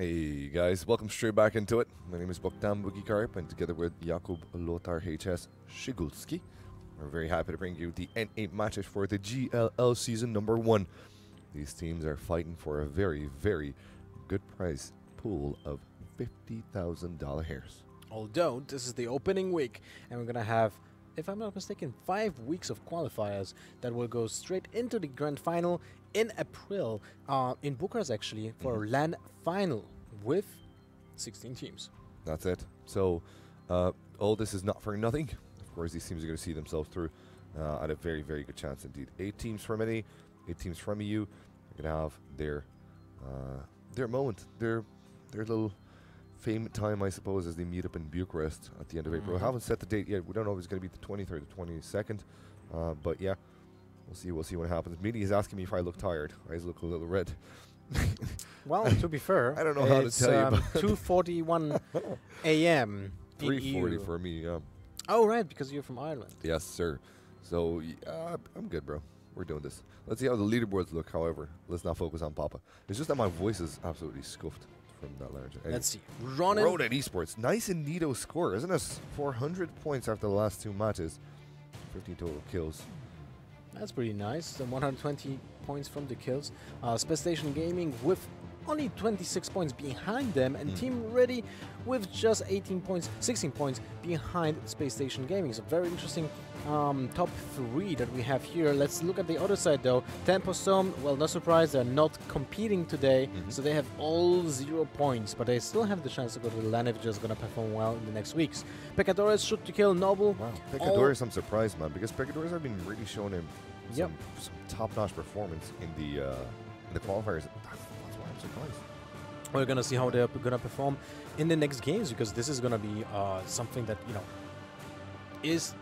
Hey guys, welcome straight back into it. My name is Bogdan Bugikarp, and together with Jakub Lothar HS Shigulski, we're very happy to bring you the N8 matches for the GLL season number 1. These teams are fighting for a very, very good prize pool of $50,000 hairs. Although this is the opening week, and we're gonna have, if I'm not mistaken, 5 weeks of qualifiers that will go straight into the grand final in April in Bucharest, actually, for a LAN final with 16 teams. That's it. So, all this is not for nothing. Of course, these teams are going to see themselves through at a very, very good chance indeed. 8 teams from NA, 8 teams from EU. They're going to have their moment, their little fame time, I suppose, as they meet up in Bucharest at the end of April. I haven't set the date yet. We don't know if it's going to be the 20th or the 22nd. But yeah, we'll see what happens. Meaty is asking me if I look tired. Eyes look a little red. Well, to be fair, I don't know how to tell you. 2:41 a.m. 3:40 for me. Oh, right, because you're from Ireland. Yes, sir. So I'm good, bro. We're doing this. Let's see how the leaderboards look. However, let's not focus on Papa. It's just that my voice is absolutely scuffed from that large. Anyway. Let's see. Ronan Esports. Nice and neato score, isn't it? 400 points after the last 2 matches. 15 total kills. That's pretty nice. 120 points from the kills. Space Station Gaming with only 26 points behind them, and Team Ready with just 18 points, 16 points behind Space Station Gaming. So very interesting top 3 that we have here. Let's look at the other side though. Tempo Storm, well, no surprise, they're not competing today, so they have all 0 points, but they still have the chance to go to the LAN if they're just going to perform well in the next weeks. Pecadores shoot to kill Noble. Wow, Pecadores, I'm surprised, man, because Pecadores have been really showing him some top-notch performance in the qualifiers. That's why I'm surprised. We're gonna see how they're gonna perform in the next games, because this is gonna be something that, you know, is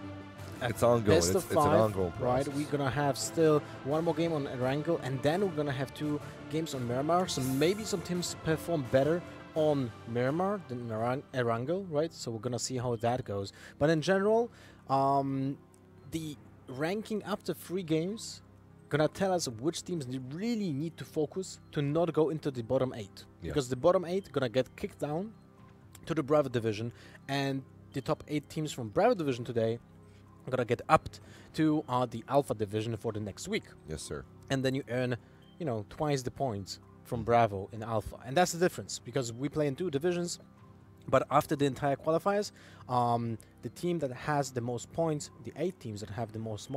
it's ongoing. Best of 5, it's an ongoing process. Right? We're gonna have still 1 more game on Erangel, and then we're gonna have 2 games on Miramar. So maybe some teams perform better on Miramar than Erangel, right? So we're gonna see how that goes. But in general, the ranking after 3 games gonna tell us which teams really need to focus to not go into the bottom 8, because the bottom 8 gonna get kicked down to the Bravo division, and the top 8 teams from Bravo division today are gonna get upped to the Alpha division for the next week. Yes, sir. And then you earn, you know, twice the points from Bravo in Alpha, and that's the difference, because we play in 2 divisions. But after the entire qualifiers, the team that has the most points, the 8 teams that have the most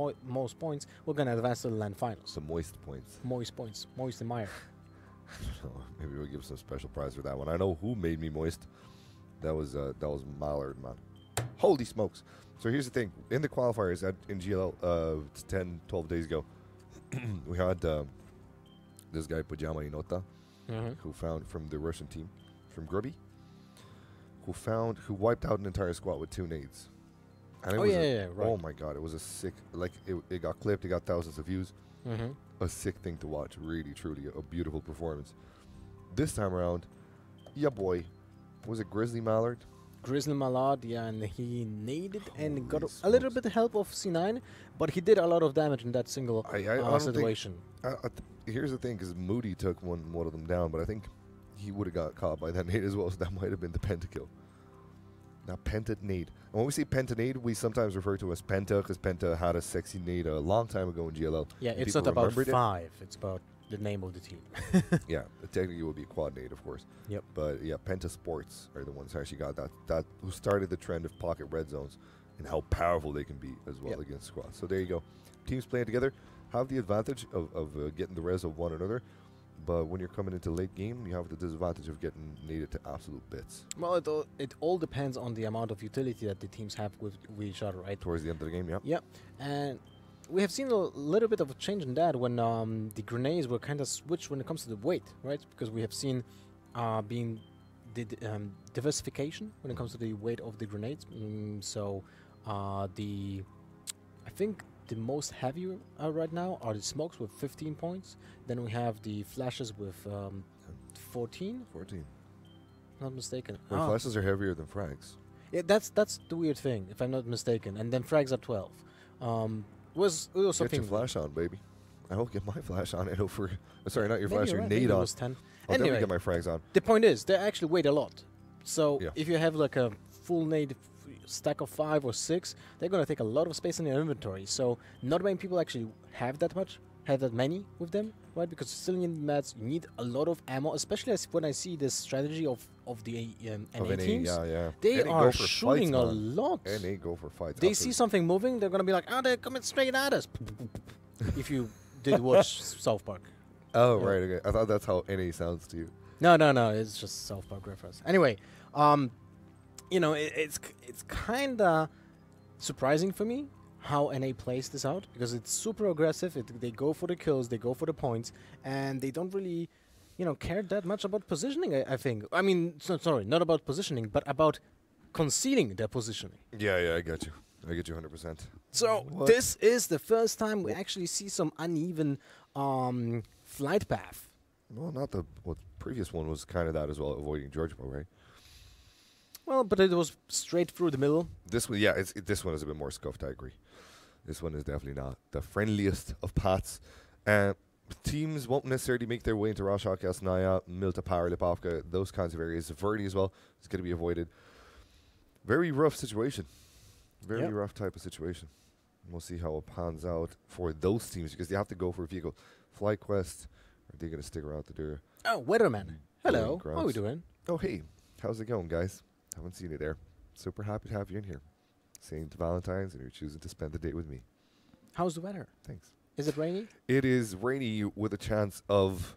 points, we're going to advance to the LAN finals. The moist points. Moist points. Moist and Meyer. I don't know. Maybe we'll give some special prize for that one. I know who made me moist. That was Mallard, man. Holy smokes. So here's the thing. In the qualifiers in GLL 10, 12 days ago, we had this guy, Pajama Inota, who found from the Russian team, from Grubby, who wiped out an entire squad with 2 nades. And it was right. Oh my god, it was a sick, like, it got clipped, it got thousands of views. A sick thing to watch, really, truly, a beautiful performance. This time around, boy, was it Grizzly Mallard? Grizzly Mallard, yeah, and he naded and got a little bit of help of C9, but he did a lot of damage in that single situation. Here's the thing, because Moody took one of them down, but I think he would have got caught by that nade as well, so that might have been the pentakill. Now, penta nade. And when we say penta nade, we sometimes refer to as penta, because penta had a sexy nade a long time ago in GLL. Yeah, it's not about 5. It's about the name of the team. Yeah, technically it would be quad nade, of course. Yep. But yeah, Penta Sports are the ones who actually got that who started the trend of pocket red zones and how powerful they can be as well against squads. So there you go. Teams playing together have the advantage of getting the res of one another. But when you're coming into late game, you have the disadvantage of getting naded to absolute bits. Well, it all depends on the amount of utility that the teams have with each other, right? Towards the end of the game, yeah. Yeah, and we have seen a little bit of a change in that when the grenades were kind of switched when it comes to the weight, right? Because we have seen being the diversification when it comes to the weight of the grenades. I think the most heavy right now are the smokes with 15 points. Then we have the flashes with 14. 14. Not mistaken. Well, flashes are heavier than frags. Yeah, that's the weird thing, if I'm not mistaken. And then frags are 12. Was something. Get your flash on, baby. I will get my flash on. I know for sorry, not your Maybe flash, your right, nade on. was 10. I'll definitely Anyway, get my frags on. the point is, they actually wait a lot. So Yeah. if you have like a full native stack of 5 or 6, they're gonna take a lot of space in your inventory. So not many people actually have that many with them, right? Because still in mats, you need a lot of ammo, especially when I see this strategy of the NA teams. Yeah. They NA are go for shooting fights, a man. lot. NA go for fights. They see absolutely. something moving, they're gonna be like, they're coming straight at us. If you did watch South Park. Oh, Yeah. right. Okay. I thought that's how NA sounds to you. No, it's just South Park reference. Anyway, it's kind of surprising for me how NA plays this out, because it's super aggressive. They go for the kills, they go for the points, and they don't really, care that much about positioning. I think. I mean, sorry, not about positioning, but about concealing their positioning. Yeah, I get you. I get you 100%. So What? this is the first time we actually see some uneven flight path. Well, not the previous one was kind of that as well, avoiding George Bow, right? Well, but it was straight through the middle. This one, yeah, this one is a bit more scuffed. I agree. This one is definitely not the friendliest of paths. Teams won't necessarily make their way into Roshak, Yasnaya, Milta Power, Lipovka, those kinds of areas. Verdi as well is going to be avoided. Very rough situation. Very Yep. rough type of situation. We'll see how it pans out for those teams, because they have to go for a vehicle. FlyQuest, are they going to stick around to do? Oh, Weatherman. Hello. Grunts. How are we doing? Oh, hey, how's it going, guys? Haven't seen you there. Super happy to have you in here. Saint Valentine's, and you're choosing to spend the day with me. How's the weather? Thanks. Is it rainy? It is rainy with a chance of.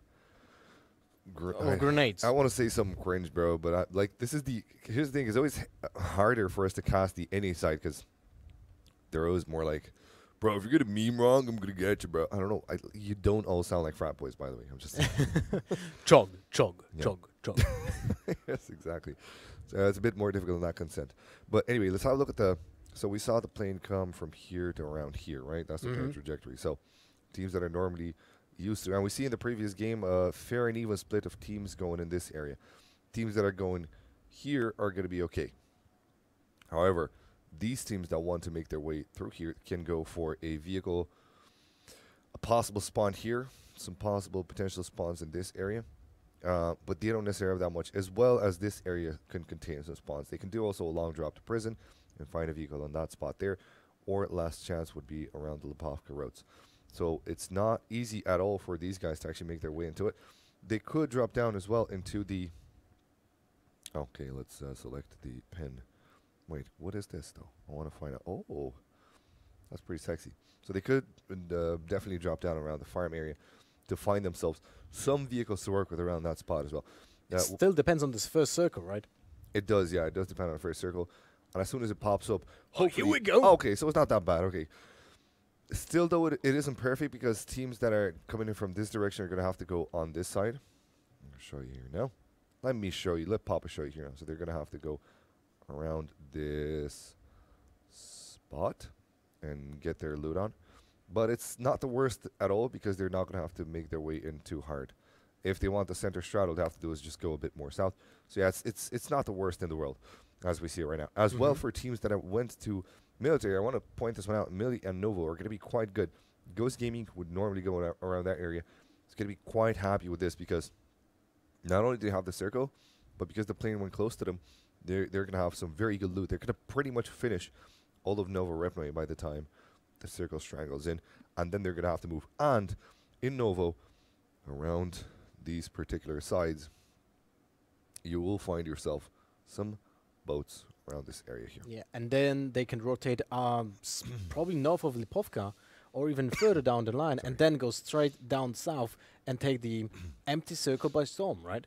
Grenades. I want to say something cringe, bro, but here's the thing: it's always harder for us to cast the NA side, because they're always more like, bro, if you're gonna meme wrong, I'm gonna get you, bro. I don't know. You don't all sound like frat boys, by the way. I'm just. Chug. Yeah. Yes, exactly. So it's a bit more difficult in that consent. But anyway, let's have a look at so we saw the plane come from here to around here, right? That's the plane's trajectory. So teams that are normally used to, and we see in the previous game a fair and even split of teams going in this area. Teams that are going here are going to be okay. However, these teams that want to make their way through here can go for a vehicle, a possible spawn here, some possible potential spawns in this area. But they don't necessarily have that much, as well as this area can contain some spawns. They can do also a long drop to prison and find a vehicle on that spot there, or last chance would be around the Lipovka roads. So it's not easy at all for these guys to actually make their way into it. They could drop down as well into the... Okay, let's select the pen. Wait, what is this, though? I want to find out. Oh, that's pretty sexy. So they could definitely drop down around the farm area to find themselves some vehicles to work with around that spot as well. It still depends on this first circle, right? It does, yeah. It does depend on the first circle. And as soon as it pops up, Oh, here hopefully... we go. Oh, okay, so it's not that bad. Okay. Still, though, it isn't perfect, because teams that are coming in from this direction are going to have to go on this side. I'm going to show you here now. Let me show you. Let Papa show you here now. So they're going to have to go around this spot and get their loot on. But it's not the worst at all, because they're not going to have to make their way in too hard. If they want the center straddle, they have to do is just go a bit more south. So yeah, it's not the worst in the world, as we see it right now. As well, for teams that went to military, I want to point this one out. Milli and Novo are going to be quite good. Ghost Gaming would normally go around that area. It's going to be quite happy with this, because not only do they have the circle, but because the plane went close to them, they're going to have some very good loot. They're going to pretty much finish all of Novo Repnoi by the time the circle strangles in, and then they're going to have to move. And in Novo, around these particular sides, you will find yourself some boats around this area here. Yeah, and then they can rotate probably north of Lipovka, or even further down the line, and then go straight down south and take the empty circle by storm, right?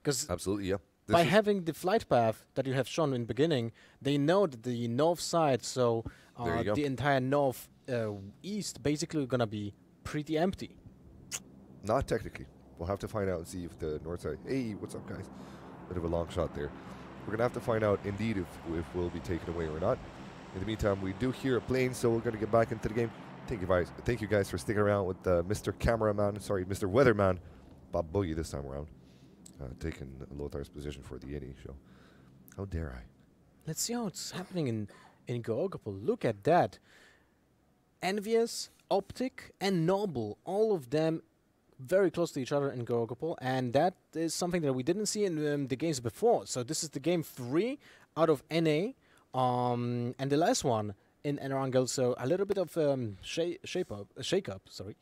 Because Absolutely, yeah. by having the flight path that you have shown in the beginning, they know that the north side, so There you go. the entire north east basically going to be pretty empty. Not technically. We'll have to find out and see if the north side... Hey, what's up, guys? Bit of a long shot there. We're going to have to find out, indeed, if we'll be taken away or not. In the meantime, we do hear a plane, so we're going to get back into the game. Thank you guys for sticking around with Mr. Cameraman, sorry, Mr. Weatherman, Bob Boogie this time around, taking Lothar's position for the NE show. How dare I? Let's see how it's happening in Georgopol. Look at that. Envious, Optic, and Noble, all of them very close to each other in Gorgopol, and that is something that we didn't see in the games before. So this is the game 3 out of NA, and the last one in Erangel. So a little bit of shake-up, sorry,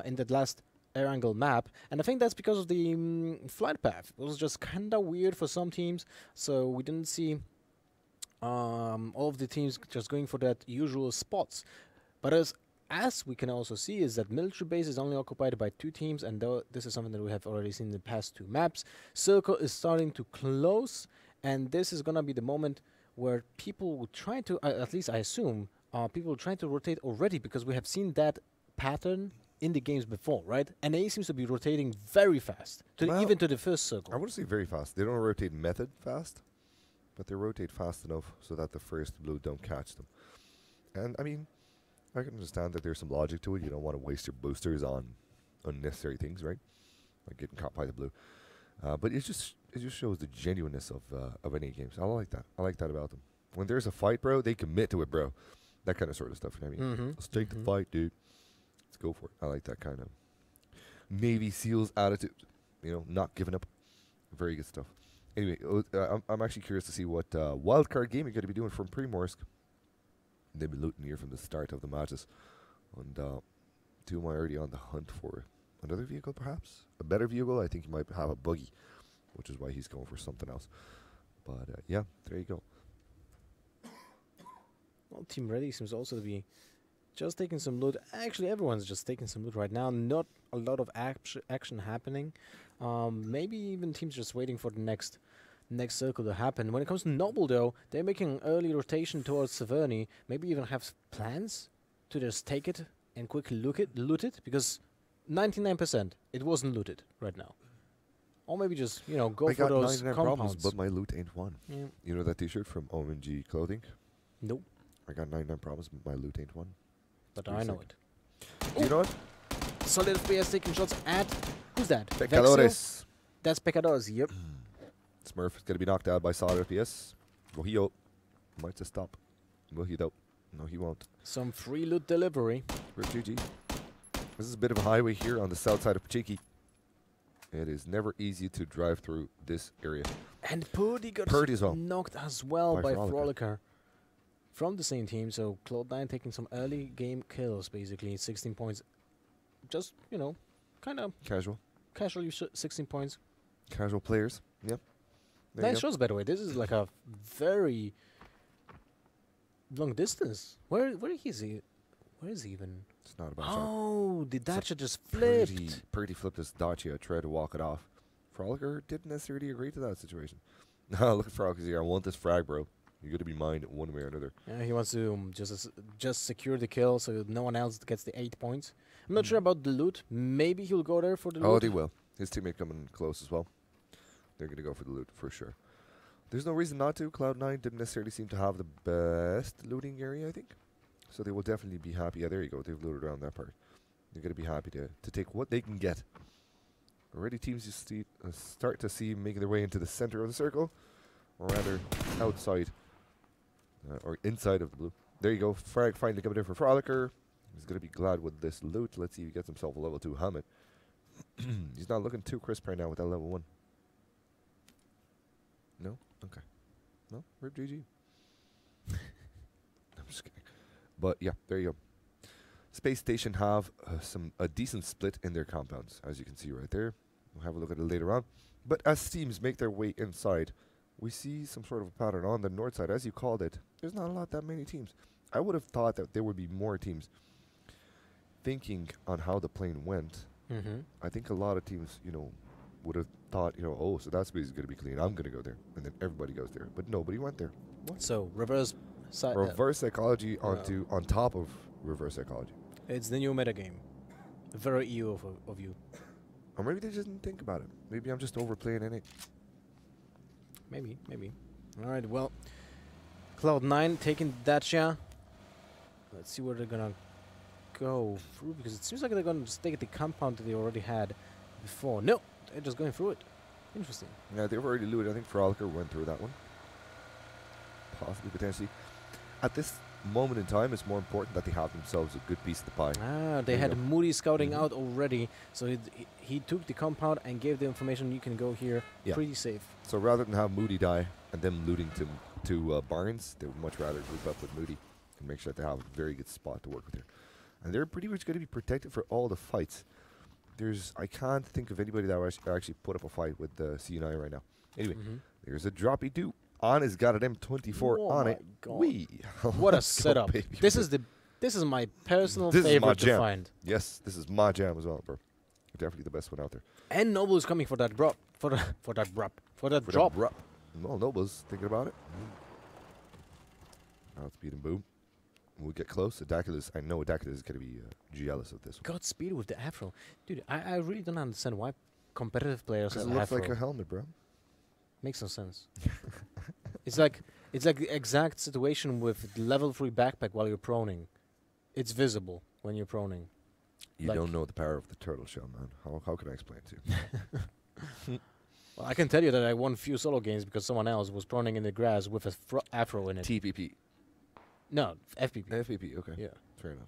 in that last Erangel map, and I think that's because of the flight path. It was just kind of weird for some teams, so we didn't see all of the teams just going for that usual spots. But as we can also see is that military base is only occupied by 2 teams, and this is something that we have already seen in the past 2 maps. Circle is starting to close, and this is gonna be the moment where people will try to, at least I assume, people will try to rotate already, because we have seen that pattern in the games before, right? And NA seems to be rotating very fast, even to the first circle. I wouldn't say very fast. They don't rotate method fast, but they rotate fast enough so that the first blue don't catch them. And I mean, I can understand that there's some logic to it. You don't want to waste your boosters on unnecessary things, right? Like getting caught by the blue. But it just shows the genuineness of NA games. I like that. I like that about them. When there's a fight, bro, they commit to it, bro. That kind of sort of stuff. You know what I mean? Let's take the fight, dude. Let's go for it. I like that kind of Navy SEALs attitude. You know, not giving up. Very good stuff. Anyway, I'm actually curious to see what wildcard game you're going to be doing from Primorsk. They've been looting here from the start of the matches. And 2 am already on the hunt for another vehicle, perhaps? A better vehicle? I think he might have a buggy, which is why he's going for something else. But yeah, there you go. Well, Team Ready seems also to be just taking some loot. Actually, everyone's just taking some loot right now. Not a lot of action happening. Maybe even teams just waiting for the next circle to happen. When it comes to Noble, though, they're making an early rotation towards Severny. Maybe even have plans to just take it and quickly loot it, because 99% it wasn't looted right now. Or maybe just, you know, go for those 99 compounds. problems, but my loot ain't one. Yeah. You know that t-shirt from OMG Clothing? Nope. I got 99 problems, but my loot ain't one. But I know it. Do you know it? Solid FPS taking shots at... Who's that? Pecadores. That's Pecadores, yep. Smurf is going to be knocked out by solid FPS. Well, might just stop. Will he though? No, he won't. Some free loot delivery. Rip GG. This is a bit of a highway here on the south side of Pachiki. It is never easy to drive through this area. And Purdy got knocked as well by Froliker. From the same team, so Cloud9 taking some early game kills, basically. 16 points. Just, you know, kind of... Casually 16 points. Casual players, yep. Nice shots, by the way. This is like a very long distance. Where is he? Where is he even? It's not a bad shot. Oh, the Dacia just flipped. Purdy flipped his Dacia, tried to walk it off. Froliker didn't necessarily agree to that situation. No, look at Froliker's here. I want this frag, bro. You're going to be mine one way or another. Yeah, he wants to just secure the kill so no one else gets the 8 points. I'm not sure about the loot. Maybe he'll go there for the loot. Oh, they will. His teammate coming close as well. They're going to go for the loot for sure. There's no reason not to. Cloud9 didn't necessarily seem to have the best looting area, I think. So they will definitely be happy. Yeah, there you go. They've looted around that part. They're going to be happy to take what they can get. Already teams you start to see making their way into the center of the circle. Or rather, outside. Or inside of the blue. There you go. Frag finally coming in for Froliker. He's going to be glad with this loot. Let's see if he gets himself a level 2 helmet. He's not looking too crisp right now with that level 1. No? Okay. No? Rip GG. I'm just kidding. But yeah, there you go. Space Station have a decent split in their compounds, as you can see right there. We'll have a look at it later on. But as teams make their way inside, we see some sort of a pattern on the north side, as you called it. There's not that many teams. I would have thought that there would be more teams thinking on how the plane went. I think a lot of teams, you know, would have thought, you know, oh, so that space is going to be clean. I'm going to go there. And then everybody goes there. But nobody went there. What? So, reverse psychology on top of reverse psychology. It's the new metagame. Very EU of you. Or maybe they just didn't think about it. Maybe I'm just overplaying in it. Maybe. Alright, well, Cloud9 taking Dacia. Let's see where they're gonna go through, because it seems like they're gonna just take the compound that they already had before. No, they're just going through it. Interesting. Yeah, they've already looted. I think Froliker went through that one. Possibly, potentially. At this moment in time, it's more important that they have themselves a good piece of the pie. Ah, they There you had go. Moody scouting Mhm. out already, so he took the compound and gave the information. You can go here, Yeah. pretty safe. So rather than have Moody die and them looting to Barnes, they would much rather group up with Moody and make sure that they have a very good spot to work with here. And they're pretty much going to be protected for all the fights. I can't think of anybody that would actually put up a fight with the C9 right now. Anyway, Mhm. there's a droppy do. Anna's got an M24 Oh on my it. God. Wee. What a Let's go, setup! baby. This is my personal This is my favorite to jam. find. Yes, this is my jam as well, bro. Definitely the best one out there. And Noble is coming for that drop. For that drop. For that For drop. the well, Noble's thinking about it. Now speed and boom. We'll get close. I know Adakula is going to be jealous of this one. Godspeed with the afro. Dude, I really don't understand why competitive players Because have it looks afro. like a helmet, bro. Makes no sense. It's like the exact situation with level 3 backpack while you're proning. It's visible when you're proning. You Like- don't know the power of the turtle shell, man. How can I explain it to you? Well, I can tell you that I won few solo games because someone else was proning in the grass with a afro in it. TPP. No, FPP. FPP, okay. Yeah. Fair enough.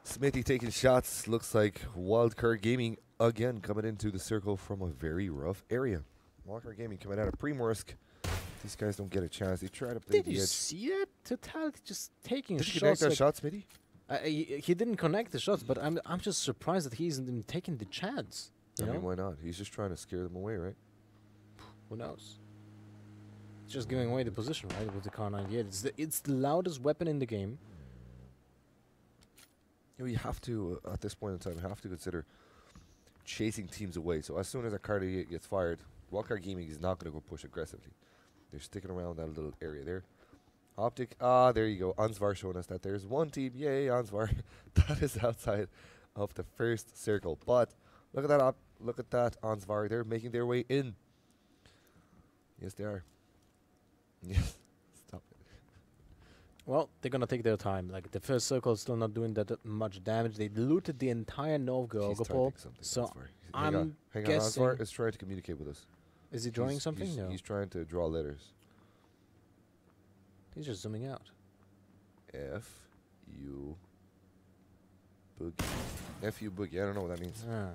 Smithy taking shots. Looks like Wildcard Gaming again coming into the circle from a very rough area. Wildcard Gaming coming out of Primorsk. These guys don't get a chance. They try to play Did the you edge. see that? Totality just taking Did you connect shots. that like- shot, Smitty? he didn't connect the shots, but I'm just surprised that he isn't even taking the chance. I You mean, know? why not? He's just trying to scare them away, right? Who knows? It's just giving away the position, right? With the Car 98, it's the loudest weapon in the game. You know, you have to, at this point in time, you have to consider chasing teams away. So as soon as a card gets fired, Wildcard Gaming is not going to go push aggressively. They're sticking around that little area there. Optic, there you go. Ansvar showing us that there's one team. Yay, Ansvar. That is outside of the first circle. But look at that, look at that, Ansvar. They're making their way in. Yes, they are. Yes, stop it. Well, they're gonna take their time. Like the first circle is still not doing that much damage. They looted the entire Novgorod. He's typing something, so Ansvar. I'm Hang on, guessing- Ansvar is trying to communicate with us. Is he drawing He's- something? He's, No. he's trying to draw letters. He's just zooming out. F U boogie. F U boogie. I don't know what that means. Ah,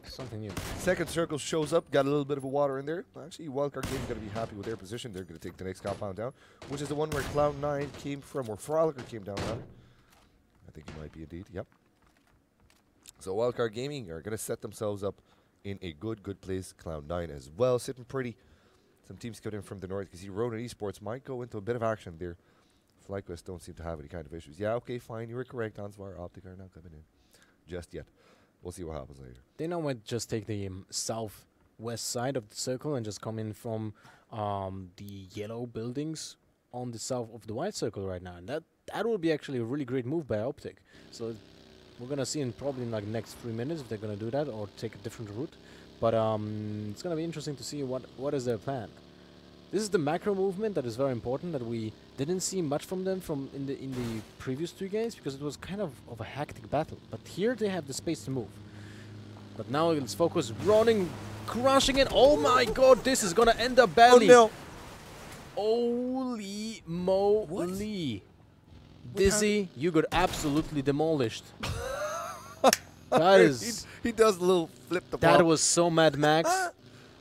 something new. Second circle shows up. Got a little bit of a water in there. Actually, Wildcard Gaming going to be happy with their position. They're going to take the next compound down, which is the one where Cloud9 came from, or Frolicker came down rather. I think it might be indeed. Yep. So Wildcard Gaming are going to set themselves up in a good place. Cloud9 as well, sitting pretty. Some teams coming in from the north. You see Ronin Esports might go into a bit of action there. FlyQuest don't seem to have any kind of issues. Yeah, okay, fine. You were correct. Ansvar Optic are not coming in just yet. We'll see what happens later. They now might just take the southwest side of the circle and just come in from the yellow buildings on the south of the white circle right now. And that would be actually a really great move by Optic. So we're gonna see in probably in like next 3 minutes if they're gonna do that or take a different route. But it's gonna be interesting to see what is their plan. This is the macro movement that is very important that we didn't see much from them in the previous 2 games because it was kind of a hectic battle. But here they have the space to move. But now let's focus. Running, crushing it. Oh my god, this is gonna end up badly. Oh, no. Holy moly. What Dizzy, you got absolutely demolished. That is... He does a little flip the That ball. was so Mad Max.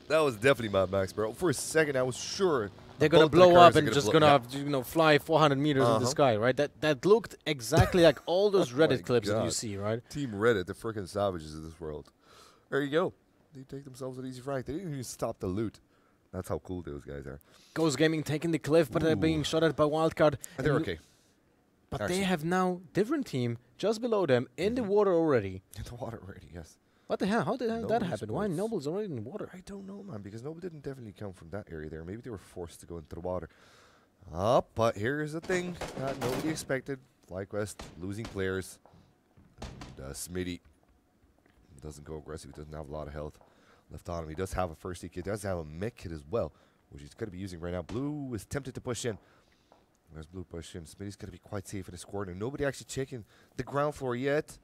That was definitely Mad Max, bro. For a second, I was sure They're gonna both the blow cars up are and just blow- gonna yeah. fly 400 meters in the Uh-huh. sky, right? That looked exactly like all those Oh my Reddit clips that you God. see, right? Team Reddit, the freaking savages of this world. There you go. They take themselves an easy frag. They didn't even stop the loot. That's how cool those guys are. Ghost Gaming taking the cliff, but they're Ooh. being shot at by Wildcard. And they're And okay. But Actually. they have now different team just below them in the water already. In the water already, yes. What the hell? How did that Noble happen? Why Sports. Noble's already in the water? I don't know, man, because Noble didn't definitely come from that area there. Maybe they were forced to go into the water. But here's the thing that nobody expected. FlyQuest losing players. Smitty doesn't go aggressive. He doesn't have a lot of health left on him. He does have a first aid kit. Does have a mech kit as well, which he's going to be using right now. Blue is tempted to push in. There's Blue push in. Smitty's going to be quite safe in his corner. Nobody actually checking the ground floor yet.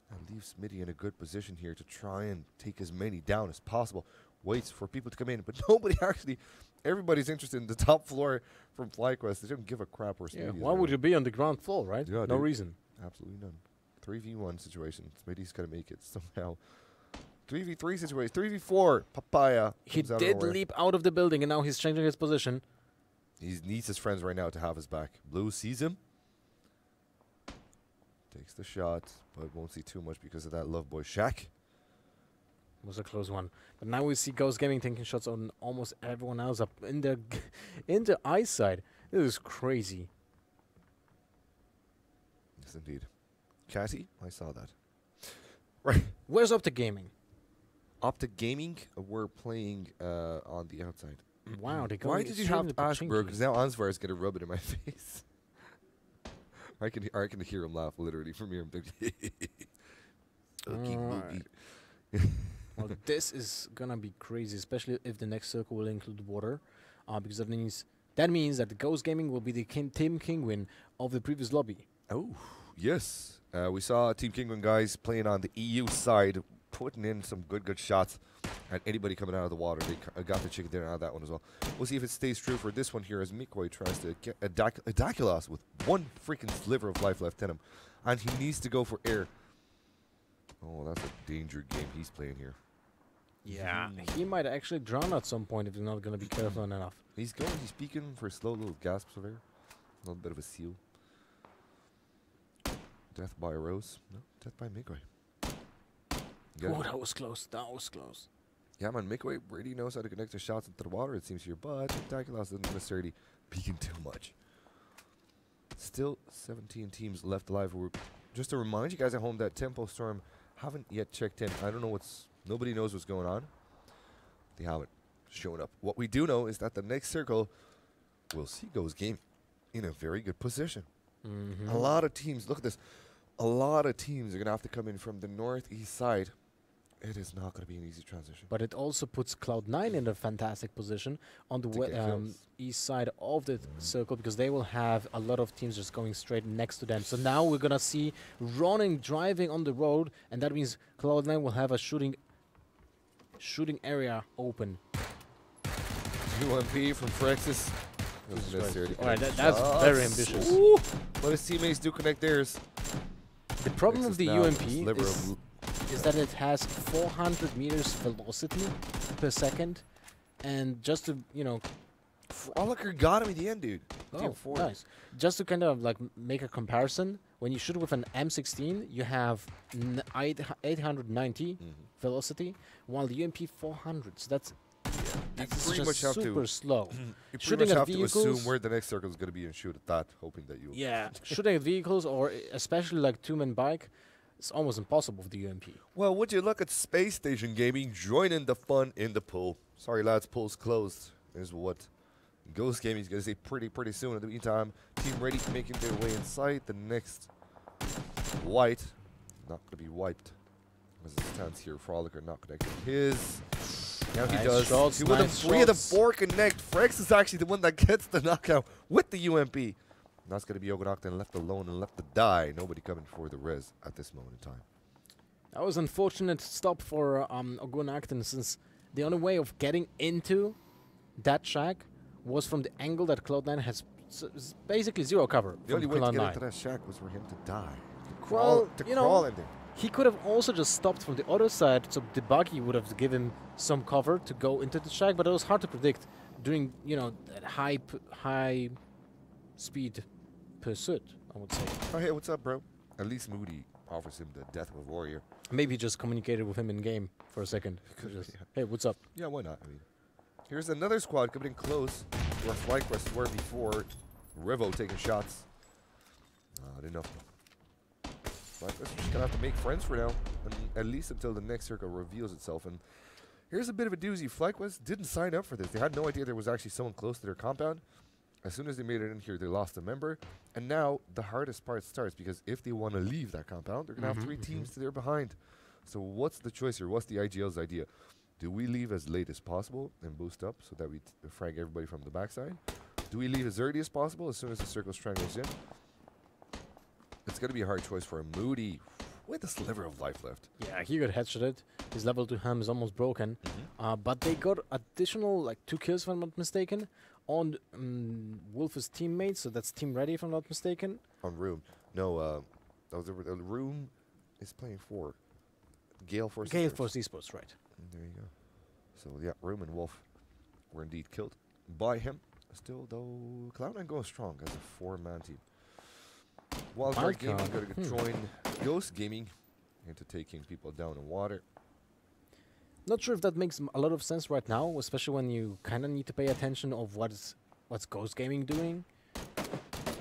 And leave Smitty in a good position here to try and take as many down as possible. waits for people to come in, but nobody actually. Everybody's interested in the top floor from FlyQuest. They don't give a crap where Yeah, Smitty's why would you be on the ground floor, right? Yeah, no dude. reason. Absolutely none. 3v1 situation. Smitty's gonna make it somehow. 3v3 situation. 3v4. Papaya. He comes out of did nowhere. leap out of the building, and now he's changing his position. He needs his friends right now to have his back. Blue sees him. Takes the shot, but won't see too much because of that love boy Shaq. Was a close one, but now we see Ghost Gaming taking shots on almost everyone else up in the in the eyesight. This is crazy. Yes, indeed. Catty, I saw that. Right. Where's Optic Gaming? Optic Gaming, we're playing on the outside. Wow, they go. Why did you have to ask, bro? Because now Ansvar is gonna rub it in my face. I can hear him laugh literally from here. I'm thinking, okay, Alright. Well, this is gonna be crazy, especially if the next circle will include water, because that means that the Ghost Gaming will be the Team Kingwin of the previous lobby. Oh, yes. We saw Team Kingwin guys playing on the EU side, putting in some good shots at anybody coming out of the water. They got the chicken dinner out of that one as well. We'll see if it stays true for this one here as Mikoi tries to get a Dakulas with one freaking sliver of life left in him. And he needs to go for air. Oh, that's a danger game he's playing here. Yeah, he might actually drown at some point if he's not gonna be careful enough. He's peeking for slow little gasps of air. A little bit of a seal. Death by a rose. No, death by Mikoi. Oh, that was close. That was close. Yeah, man, Mikoi really knows how to connect his shots into the water, it seems here, but Dakulas doesn't necessarily peeking too much. Still 17 teams left alive. Just to remind you guys at home that Tempo Storm haven't yet checked in. I don't know nobody knows what's going on. They haven't shown up. What we do know is that the next circle will see Ghost Game in a very good position. A lot of teams, look at this. A lot of teams are going to have to come in from the northeast side. It is not going to be an easy transition. But it also puts Cloud9 in a fantastic position on the east side of the circle, because they will have a lot of teams just going straight next to them. So now we're going to see running, driving on the road, and that means Cloud9 will have a shooting area open. UMP from Frexis. Alright, that's very ambitious. Ooh, but his teammates do connect theirs. The problem with the UMP is that it has 400 meters velocity per second, and just to, Frolicker got him in the end, dude. Oh, nice. Just to kind of like make a comparison, when you shoot with an M16, you have 890 velocity, while the UMP 400. So that's pretty much have super slow. You Shooting pretty much at have to vehicles, assume where the next circle is going to be and shoot at that, hoping that you. Yeah, shooting at vehicles, or especially like two-man bike, it's almost impossible with the UMP. Well, would you look at Space Station Gaming joining the fun in the pool? Sorry, lads, pool's closed. Is what Ghost Gaming is going to say pretty soon. In the meantime, Team Ready making their way inside. The next white, not going to be wiped. As it stands here, Frolicker not connected. His. Now he does. Shots, Two of them, three of the four connect. Frex is actually the one that gets the knockout with the UMP. And that's going to be Ogonocton left alone and left to die. Nobody coming for the res at this moment in time. That was an unfortunate stop for Ogonocton, since the only way of getting into that shack was from the angle that Cloud9 has basically zero cover. The only way to get into that shack was for him to die. Well, crawl in there. He could have also just stopped from the other side, so the buggy would have given him some cover to go into the shack, but it was hard to predict during, that high speed pursuit, I would say. Oh, hey, what's up, bro? At least Moody offers him the death of a warrior. Maybe just communicated with him in game for a second. Hey, what's up? Yeah, why not? I mean, here's another squad coming in close where FlyQuest were before. Revo taking shots. Not enough. FlyQuest just gonna have to make friends for now, and at least until the next circle reveals itself. And here's a bit of a doozy. FlyQuest didn't sign up for this. They had no idea there was actually someone close to their compound. As soon as they made it in here, they lost a member. And now the hardest part starts, because if they want to leave that compound, they're going to have three teams to their behind. So what's the choice here? What's the IGL's idea? Do we leave as late as possible and boost up so that we frag everybody from the backside? Do we leave as early as possible as soon as the circle strangles in? It's going to be a hard choice for a Moody. with a sliver of life left. Yeah, he got headshotted. His level 2 ham is almost broken. But they got additional, like, 2 kills, if I'm not mistaken, on Wolf's teammates. So that's Team Ready, if I'm not mistaken. On Room. No, that was the Room is playing for Gale Force. Gale Force Esports, right. There you go. So, yeah, Room and Wolf were indeed killed by him. Still, though, Cloud9 going strong as a 4-man team. Wildcard Gaming going to join Ghost Gaming into taking people down in water. Not sure if that makes a lot of sense right now, especially when you kind of need to pay attention of what's Ghost Gaming doing.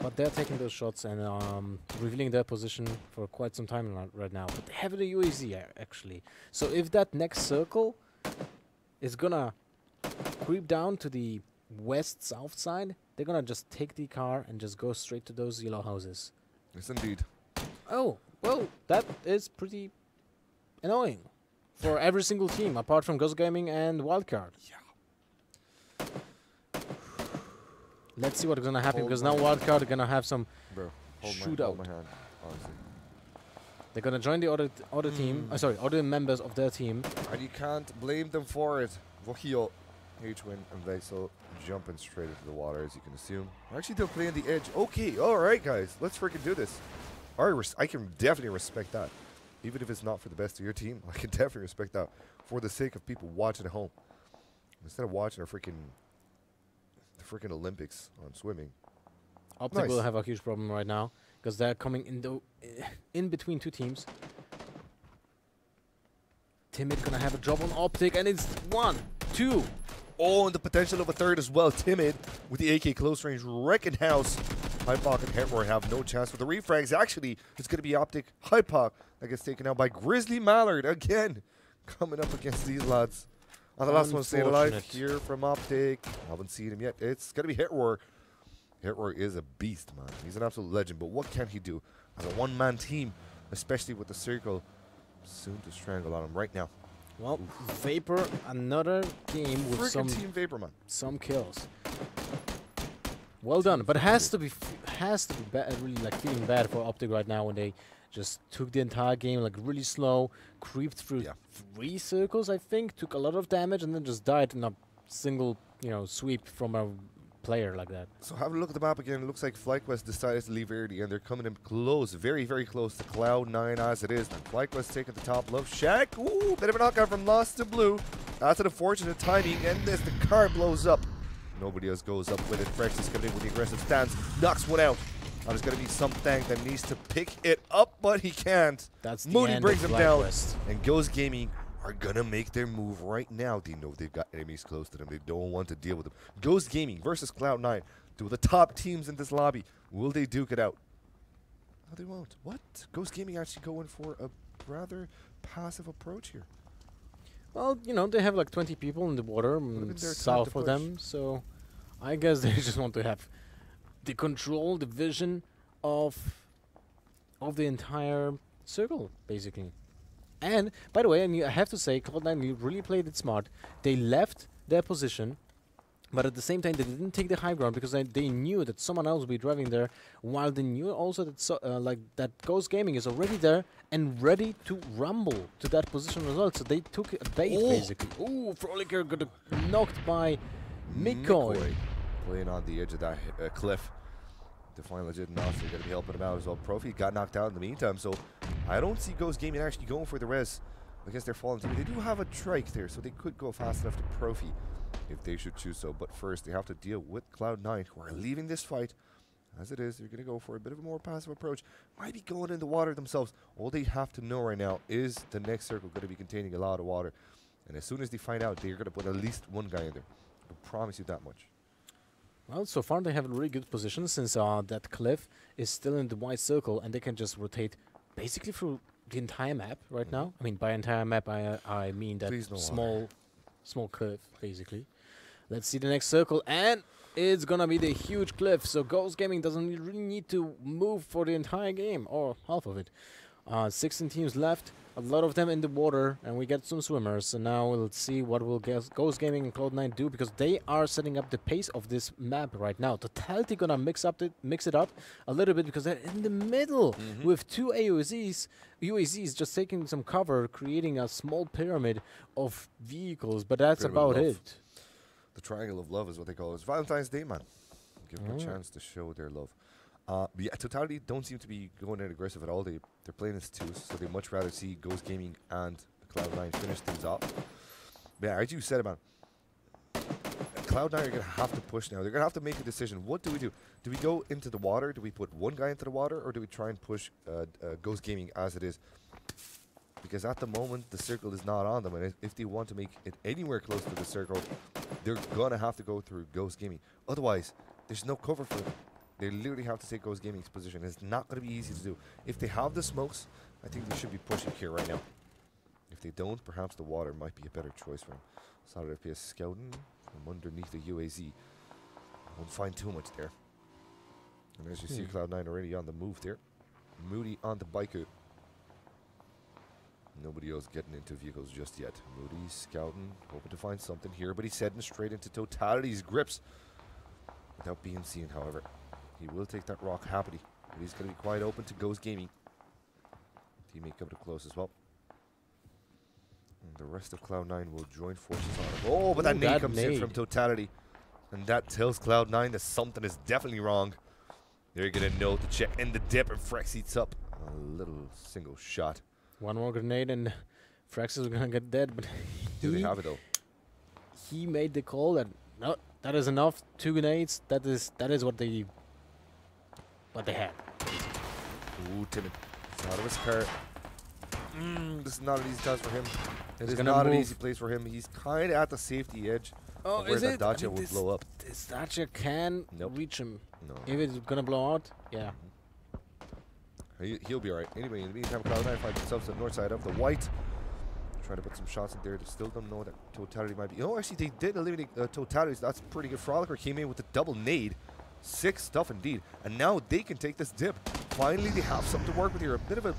But they're taking those shots and revealing their position for quite some time right now. But they have the UAZ actually. So if that next circle is gonna creep down to the west-south side, they're gonna just take the car and just go straight to those yellow houses. Yes, indeed. Oh, well, that is pretty annoying for every single team, apart from Ghost Gaming and Wildcard. Yeah. Let's see what's gonna happen, because now Wildcard are gonna have some shootout. Hold my hand, honestly. They're gonna join the other team. Other members of their team. And you can't blame them for it. Vojio, H-Win, and Vexel jumping straight into the water, as you can assume. Actually, they'll play on the edge. Okay, all right, guys. Let's freaking do this. I can definitely respect that. Even if it's not for the best of your team, I can definitely respect that for the sake of people watching at home. Instead of watching the freaking Olympics on swimming. Optic will have a huge problem right now, because they're coming in between two teams. Timid gonna have a drop on Optic, and it's 1, 2. Oh, and the potential of a third as well. Timid with the AK close range wrecking house. Hypoc and Headroar have no chance with the refrags. Actually, it's going to be Optic Hypoc that gets taken out by Grizzly Mallard again. Coming up against these lads. On the last one, stay alive here from Optic. Haven't seen him yet. It's going to be Headroar. Headroar is a beast, man. He's an absolute legend. But what can he do as a one-man team, especially with the circle soon to strangle on him right now? Well, Vapor, another game with some Team Vapor, man. Some kills. Well done, but it has to be really like feeling bad for Optic right now when they just took the entire game like really slow, creeped through 3 circles, I think, took a lot of damage, and then just died in a single sweep from a player like that. So have a look at the map again. It looks like FlyQuest decided to leave early, and they're coming in close, very, very close to Cloud9 as it is. And FlyQuest taking the top love. Shaq, ooh, bit of a knockout from Lost to Blue. That's an unfortunate timing, and as the car blows up, nobody else goes up with it. Fresh is coming in with the aggressive stance, knocks one out. Now there's going to be something that needs to pick it up, but he can't. That's the Moody end brings of him down, FlyQuest. and Ghost Gaming are going to make their move right now. They know they've got enemies close to them. They don't want to deal with them. Ghost Gaming versus Cloud9. Two of the top teams in this lobby. Will they duke it out? No, they won't. What? Ghost Gaming actually going for a rather passive approach here. Well, they have like 20 people in the water south of them, so I guess they just want to have the control, the vision of the entire circle, basically. And, by the way, I have to say, Cloud9 really played it smart. They left their position, but at the same time, they didn't take the high ground because they knew that someone else would be driving there, while they knew also that that Ghost Gaming is already there and ready to rumble to that position as well. So they took a bait, basically. Ooh, Frolicker got knocked by McCoy. Playing on the edge of that cliff. To find legit enough, they're going to be helping him out as well. Profi got knocked out in the meantime, so I don't see Ghost Gaming actually going for the res against their fallen team. They do have a trike there, so they could go fast enough to Profi if they should choose so. But first, they have to deal with Cloud9, who are leaving this fight as it is. They're going to go for a bit of a more passive approach. Might be going in the water themselves. All they have to know right now is the next circle going to be containing a lot of water. And as soon as they find out, they're going to put at least one guy in there. I promise you that much. Well, so far they have a really good position since that cliff is still in the white circle, and they can just rotate basically through the entire map right now. I mean, by entire map, I mean that small cliff, basically. Let's see the next circle, and it's gonna be the huge cliff. So Ghost Gaming doesn't really need to move for the entire game, or half of it. 16 teams left, a lot of them in the water, and we get some swimmers. So now let's see what will Ghost Gaming and Cloud9 do, because they are setting up the pace of this map right now. Totality gonna mix it up a little bit, because they're in the middle with two UAZs just taking some cover, creating a small pyramid of vehicles, but that's about it. The triangle of love is what they call it. It's Valentine's Day, man. Give them a chance to show their love. But yeah, Totality don't seem to be going out aggressive at all. They're playing as twos, so they much rather see Ghost Gaming and Cloud9 finish things off. But yeah, as you said, man, Cloud9 are going to have to push now. They're going to have to make a decision. What do we do? Do we go into the water? Do we put one guy into the water? Or do we try and push Ghost Gaming as it is? Because at the moment, the circle is not on them. And if they want to make it anywhere close to the circle, they're going to have to go through Ghost Gaming. Otherwise, there's no cover for them. They literally have to take Ghost Gaming's position. It's not going to be easy to do. If they have the smokes, I think they should be pushing here right now. If they don't, perhaps the water might be a better choice for them. Solid FPS scouting from underneath the UAZ. Won't find too much there. And as you see, Cloud9 already on the move there. Moody on the bike. Nobody else getting into vehicles just yet. Moody scouting, hoping to find something here, but he's heading straight into Totality's grips. Without being seen, however. He will take that rock happily, but he's going to be quite open to Ghost Gaming. Teammate coming up close as well. And the rest of Cloud9 will join forces on him. Oh, but that nade comes in from Totality. And that tells Cloud9 that something is definitely wrong. They're going to know to check in the dip, and Frex eats up a little single shot. One more grenade and Frex is going to get dead, but do they have it though? He made the call that, no, that is enough. 2 grenades, that is what they had. Ooh, timid. It's out of his car. This is not an easy task for him. It is not an easy place for him. He's kind of at the safety edge. Oh, where that Dacia will blow up. This Dacia can reach him. No. If it's gonna blow out, yeah. He'll be alright. Anyway, in the meantime, Cloud9 finds themselves to the north side of the white. Trying to put some shots in there. They still don't know that Totality might be. Oh, actually, they did eliminate Totality. So that's pretty good. Frolicker came in with a double nade. Sick stuff indeed. And now they can take this dip. Finally, they have something to work with here. A bit of a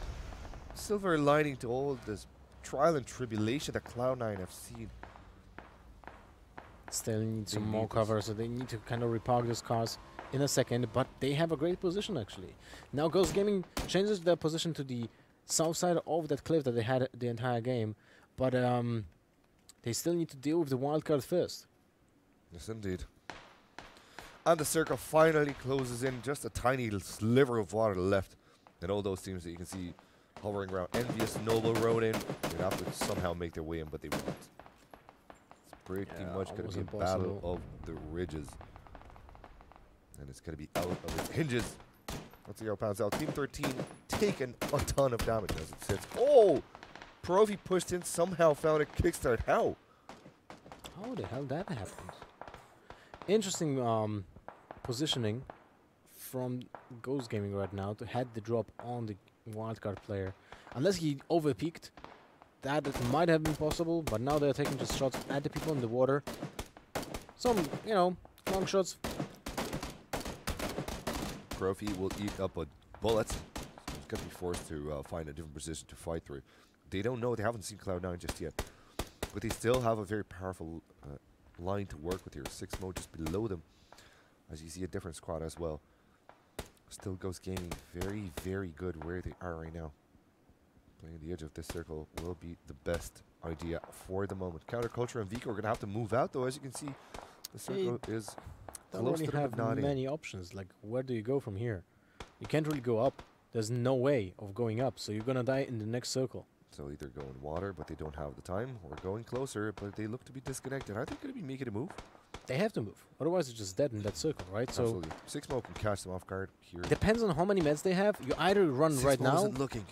silver lining to all this trial and tribulation that Cloud9 have seen. Still need some more cover, so they need to kind of repark these cars in a second, but they have a great position actually. Now Ghost Gaming changes their position to the south side of that cliff that they had the entire game, but they still need to deal with the wildcard first. Yes, indeed. And the circle finally closes in, just a tiny sliver of water left. And all those teams that you can see hovering around, Envious, Noble, Ronin, they have to somehow make their way in, but they won't. It's pretty much going to be a battle of the ridges. And it's going to be out of its hinges. Let's see how it pans out. Team 13 taking a ton of damage as it sits. Oh! Profi pushed in, somehow found a kickstart. How? How the hell that happened? Interesting positioning from Ghost Gaming right now to head the drop on the wildcard player. Unless he overpeaked, that might have been possible, but now they're taking just shots at the people in the water. Some, you know, long shots. Profi will eat up a bullet. He's going to be forced to find a different position to fight through. They don't know, they haven't seen Cloud9 just yet. But they still have a very powerful line to work with here. 6mo just below them. As you see a different squad as well. Still Ghost Gaming very, very good where they are right now. Playing the edge of this circle will be the best idea for the moment. Counterculture and Vico are going to have to move out though. As you can see, the circle is close to the have many options. Like, where do you go from here? You can't really go up. There's no way of going up, so you're going to die in the next circle. So either go in water, but they don't have the time, or going closer, but they look to be disconnected. Are they going to be making a move? They have to move. Otherwise, they're just dead in that circle, right? Absolutely. So 6mo can catch them off guard here. Depends on how many meds they have. You either run right now, isn't looking,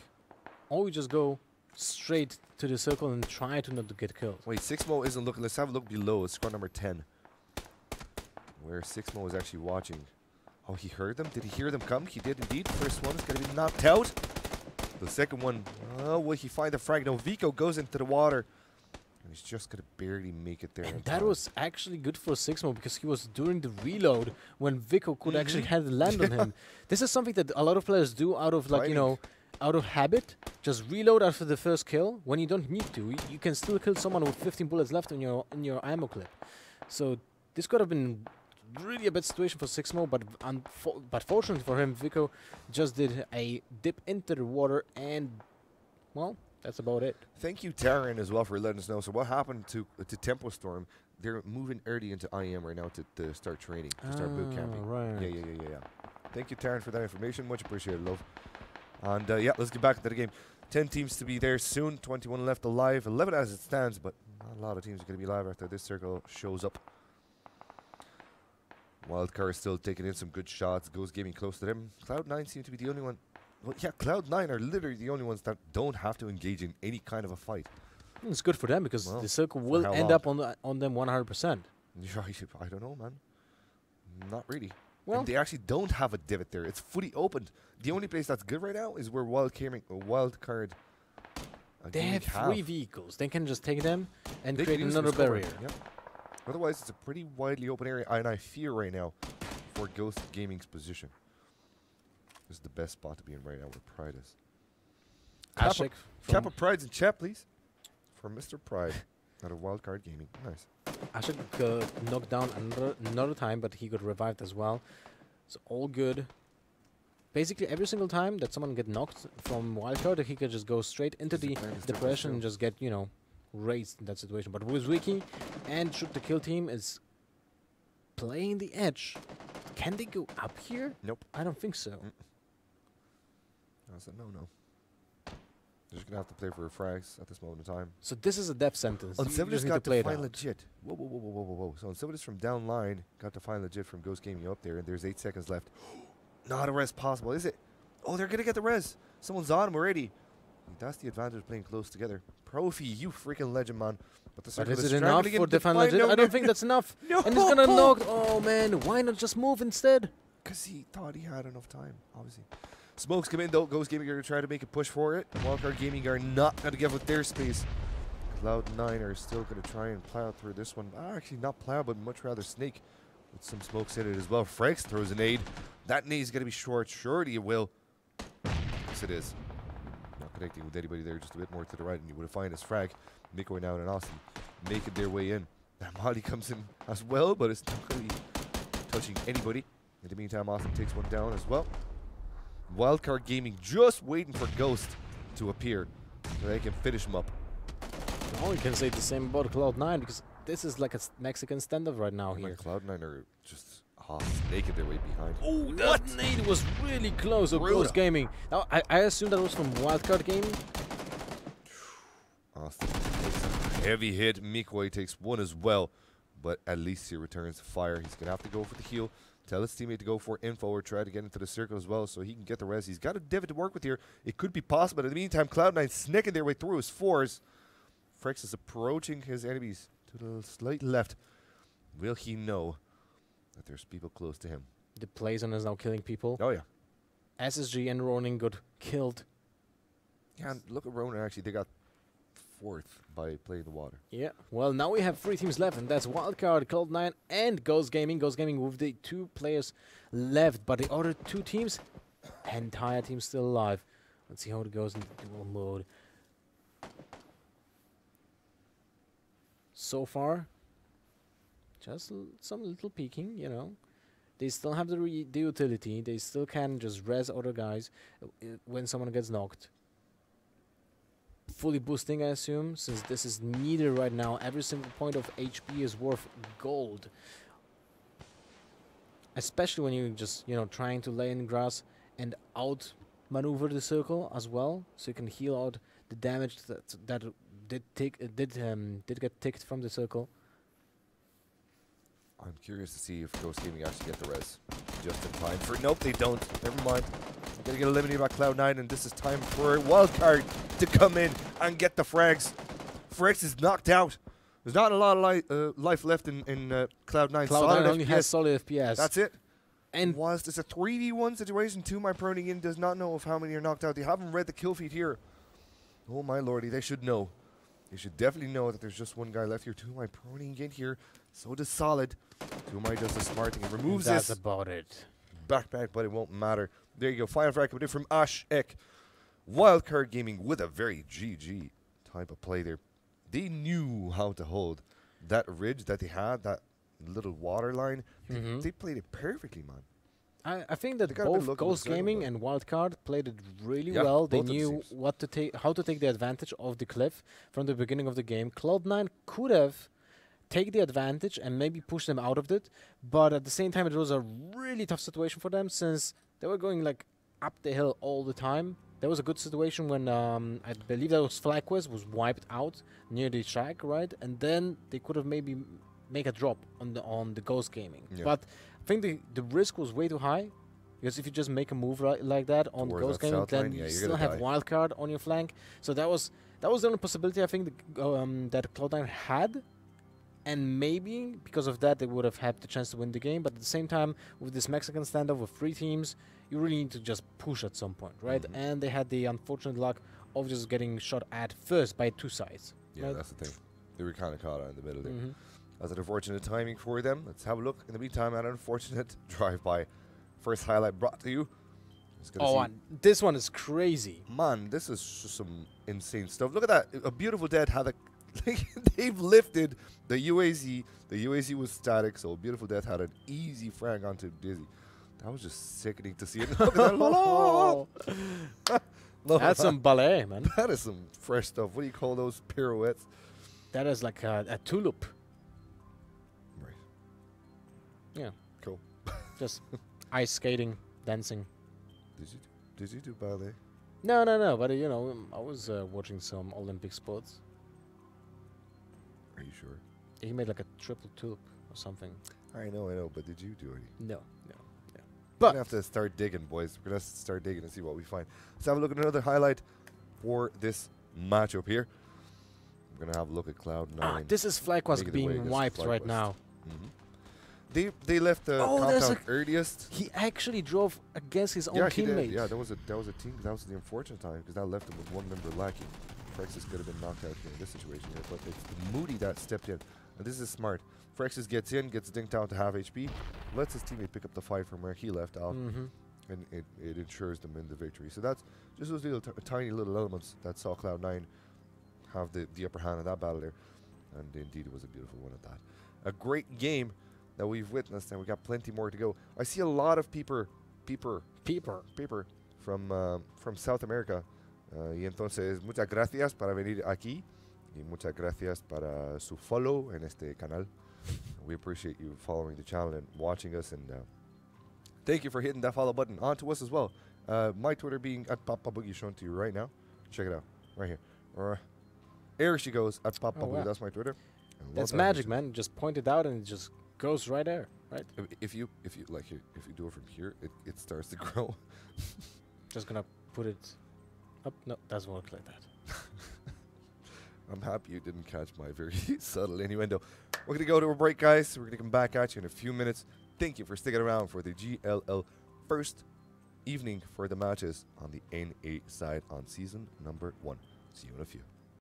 or you just go straight to the circle and try to not to get killed. Wait, 6mo isn't looking. Let's have a look below. It's squad number 10. Where 6mo is actually watching. Oh, he heard them? Did he hear them come? He did indeed. First one is going to be knocked out. The second one, will he find the frag? No, Vico goes into the water. And he's just going to barely make it there. And that was actually good for 6mo because he was doing the reload when Vico could actually have land on him. This is something that a lot of players do out of, like, you know, out of habit, just reload after the first kill when you don't need to. You can still kill someone with 15 bullets left in your ammo clip. So this could have been really a bad situation for Sixmo, but fortunately for him, Vico just did a dip into the water, and well, that's about it. Thank you, Taryn, as well, for letting us know. So what happened to Tempo Storm? They're moving early into IM right now to start training, to start boot camping. Right. Yeah. Thank you, Taryn, for that information. Much appreciated, love. And yeah, let's get back into the game. 10 teams to be there soon. 21 left alive. 11 as it stands, but not a lot of teams are going to be alive after this circle shows up. Wildcard still taking in some good shots. Ghost Gaming close to them. Cloud9 seem to be the only one. Well, yeah, Cloud9 are literally the only ones that don't have to engage in any kind of a fight. It's good for them because Well, the circle will end up on them 100%. I don't know, man. Not really. Well, And they actually don't have a divot there. It's fully opened. The only place that's good right now is where Wildcard. they have 3 vehicles. They can just take them and They create can use them another as cover. barrier. Yep. Otherwise, it's a pretty widely open area, and I fear right now for Ghost Gaming's position. This is the best spot to be in right now where Pride is. Ashik Kappa Pride's in chat, please. For Mr. Pride out of Wildcard Gaming. Nice. Ashik knocked down another time, but he got revived as well. It's all good. Basically, every single time that someone get knocked from Wildcard, he could just go straight into the depression and just get, raised in that situation. But with Wiki and Shoot to Kill team is playing the edge. Can they go up here? Nope. I don't think so. That's a no. They're just going to have to play for frags at this moment in time. So this is a death sentence. You Uncivilized just need to got play to it find out. legit. Whoa. So Uncivilized from down line got to find legit from Ghost Gaming up there, and there's 8 seconds left. Not a res possible, is it? Oh, they're going to get the res. Someone's on him already. That's the advantage of playing close together. Profi, you freaking legend, man. But the But circle is it enough straggling for him to defend find legit? no I don't think that's enough. No. And he's gonna knock. Oh man, why not just move instead? Because he thought he had enough time, obviously. Smokes come in, though. Ghost Gaming are going to try to make a push for it. Wildcard Gaming are not going to give up their space. Cloud9 are still going to try and plow through this one. Actually, not plow, but much rather snake. With some smokes in it as well. Frags throws a nade. That nade is going to be short. Surely it will. Yes, it is. Not connecting with anybody there. Just a bit more to the right. And you would have found his frag. Miko now and Austin making their way in. Now Molly comes in as well, but it's not going to be touching anybody. In the meantime, Austin takes one down as well. Wildcard Gaming just waiting for Ghost to appear so they can finish him up. Now we can say the same about Cloud9 because this is like a Mexican standoff right now here. Cloud9 are just snaking their way behind. Oh, that nade was really close. Of Ghost Gaming. Now I assume that was from Wildcard Gaming. Austin takes a heavy hit. Mikoi takes one as well, but at least he returns fire. He's gonna have to go for the heal. Tell his teammate to go for info or try to get into the circle as well so he can get the res. He's got a divot to work with here. It could be possible. But in the meantime, Cloud9 sneaking their way through his 4s. Frex is approaching his enemies to the slight left. Will he know that there's people close to him? The Playzone is now killing people. Oh, yeah. SSG and Ronin got killed. Yeah, and look at Ronan, actually. They got 4th by playing the water. Yeah. Well, now we have 3 teams left, and that's Wildcard, Cloud9, and Ghost Gaming. Ghost Gaming with the 2 players left, but the other 2 teams, entire team still alive. Let's see how it goes in dual mode. So far, just some little peeking, They still have the utility. They still can just res other guys when someone gets knocked. Fully boosting, I assume, since this is needed right now. Every single point of HP is worth gold. Especially when you're just, trying to lay in grass and out-maneuver the circle as well, so you can heal out the damage that did get ticked from the circle. I'm curious to see if Ghost Gaming actually get the res just in time for. Nope, they don't. Never mind. They're going to get eliminated by Cloud9, and this is time for a Wildcard to come in and get the frags. Frags is knocked out. There's not a lot of life left in Cloud9. Cloud9 only has solid FPS. That's it. And whilst it's a 3v1 situation, too, my proning in does not know of how many are knocked out. They haven't read the kill feed here. Oh, my lordy, they should know. They should definitely know that there's just one guy left here. 2 my proning in here. So does Solid. 2 my does the smart thing. It removes that's about it. Backpack, but it won't matter. There you go. Final frag coming in from Ash Ek. Wildcard Gaming with a very GG type of play there. They knew how to hold that ridge that they had, that little water line. They played it perfectly, man. I think that They got a bit both lucky with Ghost the circle, Gaming but- and Wildcard played it really Yeah, well. They both of the knew teams. what to take, how to take the advantage of the cliff from the beginning of the game. Cloud9 could have take the advantage and maybe push them out of it, but at the same time, it was a really tough situation for them since they were going like up the hill all the time. There was a good situation when I believe that was FlyQuest was wiped out near the shack, right? And then they could have maybe make a drop on the Ghost Gaming. Yeah. But I think the risk was way too high. Because if you just make a move like that on Towards Ghost that Gaming, south then line, yeah, you you're still gonna have die. wildcard on your flank. So that was the only possibility I think that Cloud9 had, and maybe because of that they would have had the chance to win the game. But at the same time, with this Mexican standoff with 3 teams, you really need to just push at some point, right? And they had the unfortunate luck of just getting shot at first by 2 sides. Yeah, right? that's the thing. They were kind of caught out in the middle there. That's an unfortunate timing for them. Let's have a look. In the meantime, an unfortunate drive-by. First highlight brought to you. Just gonna Oh, see- and this one is crazy. Man, this is just some insane stuff. Look at that. A Beautiful Dead had a... they've lifted the UAZ. The UAZ was static, so Beautiful Death had an easy frag onto Dizzy. That was just sickening to see it. Look at that. Oh, No, that's some ballet, man. that is some fresh stuff. What do you call those pirouettes? That is like a tulip. Right. Yeah, Cool. just ice skating, dancing. Did you do ballet? No, but you know, I was watching some Olympic sports. Are you sure? He made like a triple tulip or something. I know, but did you do any? No. We're But gonna have to start digging, boys. We're gonna start digging and see what we find. Let's have a look at another highlight for this matchup here. We're gonna have a look at Cloud9. this is FlyQuest Making the way being against wiped right FlyQuest. now. They left the Oh, there's compound earliest. He actually drove against his own Yeah, he teammate. did. Yeah, that was a team. That was the unfortunate time because that left him with 1 member lacking. Frexus could have been knocked out here in this situation here, but it's Moody that stepped in, and this is smart. Frexus gets in, gets dinked down to half HP, lets his teammate pick up the fight from where he left off, and it ensures them in the victory. So that's just those little tiny little elements that saw Cloud9 have the upper hand in that battle there, and indeed it was a beautiful one at that. A great game that we've witnessed, and we got plenty more to go. I see a lot of people from South America. Y entonces, muchas gracias para venir aquí. Y muchas gracias para su follow en este canal. We appreciate you following the channel and watching us. And thank you for hitting that follow button onto us as well. My Twitter being at Papa Boogie shown to you right now. Check it out. Right here. There she goes at Papa Boogie. wow. That's my Twitter. And love That's that magic, music. man. Just point it out and it just goes right there, right? If you like here, if you do it from here, it starts to grow. Just gonna put it up. No, doesn't work like that. I'm happy you didn't catch my very subtle innuendo. We're going to go to a break, guys. We're going to come back at you in a few minutes. Thank you for sticking around for the GLL first evening for the matches on the NA side on season number 1. See you in a few.